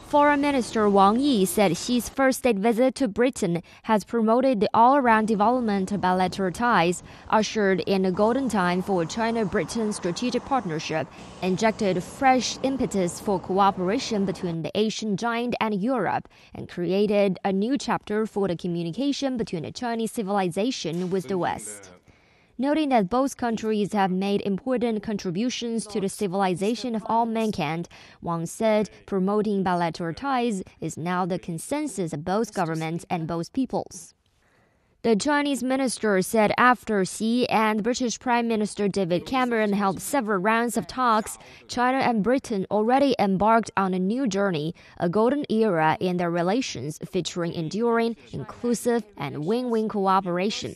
Foreign Minister Wang Yi said Xi's first state visit to Britain has promoted the all-around development of bilateral ties, ushered in a golden time for China-Britain strategic partnership, injected fresh impetus for cooperation between the Asian giant and Europe, and created a new chapter for the communication between the Chinese civilization with the West. Noting that both countries have made important contributions to the civilization of all mankind, Wang said promoting bilateral ties is now the consensus of both governments and both peoples. The Chinese minister said after Xi and British Prime Minister David Cameron held several rounds of talks, China and Britain already embarked on a new journey, a golden era in their relations featuring enduring, inclusive, and win-win cooperation.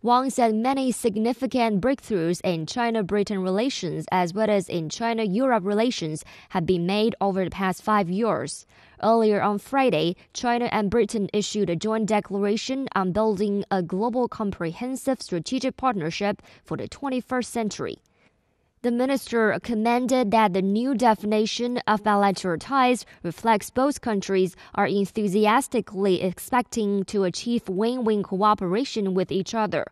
Wang said many significant breakthroughs in China-Britain relations as well as in China-Europe relations have been made over the past 5 years. Earlier on Friday, China and Britain issued a joint declaration on building a global comprehensive strategic partnership for the 21st century. The minister commended that the new definition of bilateral ties reflects both countries are enthusiastically expecting to achieve win-win cooperation with each other.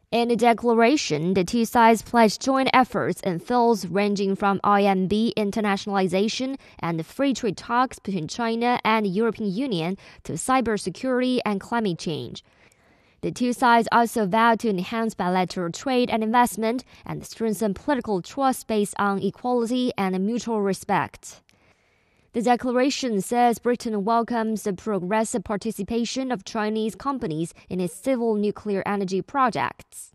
In the declaration, the two sides pledged joint efforts in fields ranging from RMB internationalization and free trade talks between China and the European Union to cybersecurity and climate change. The two sides also vowed to enhance bilateral trade and investment and strengthen political trust based on equality and mutual respect. The declaration says Britain welcomes the progressive participation of Chinese companies in its civil nuclear energy projects.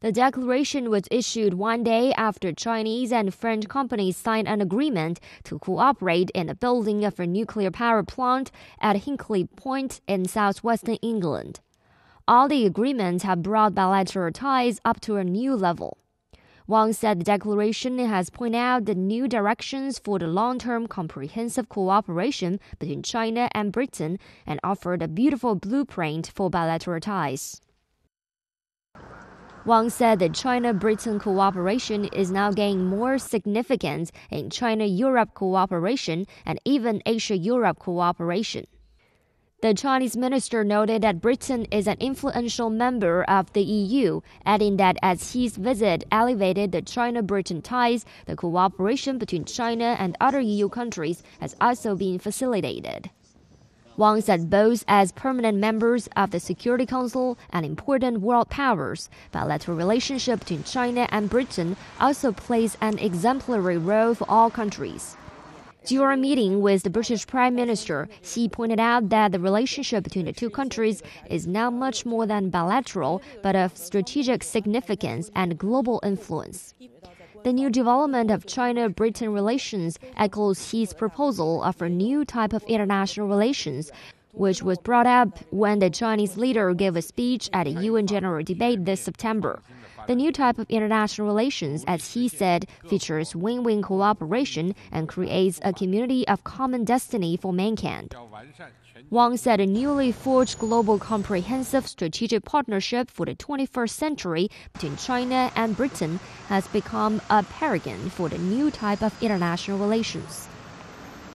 The declaration was issued one day after Chinese and French companies signed an agreement to cooperate in the building of a nuclear power plant at Hinkley Point in southwestern England. All the agreements have brought bilateral ties up to a new level. Wang said the declaration has pointed out the new directions for the long-term comprehensive cooperation between China and Britain and offered a beautiful blueprint for bilateral ties. Wang said that China-Britain cooperation is now gaining more significance in China-Europe cooperation and even Asia-Europe cooperation. The Chinese minister noted that Britain is an influential member of the EU, adding that as his visit elevated the China-Britain ties, the cooperation between China and other EU countries has also been facilitated. Wang said both as permanent members of the Security Council and important world powers, bilateral relationship between China and Britain also plays an exemplary role for all countries. During a meeting with the British Prime Minister, Xi pointed out that the relationship between the two countries is now much more than bilateral, but of strategic significance and global influence. The new development of China-Britain relations echoes Xi's proposal of a new type of international relations, which was brought up when the Chinese leader gave a speech at a UN General Debate this September. The new type of international relations, as he said, features win-win cooperation and creates a community of common destiny for mankind. Wang said a newly forged global comprehensive strategic partnership for the 21st century between China and Britain has become a paragon for the new type of international relations.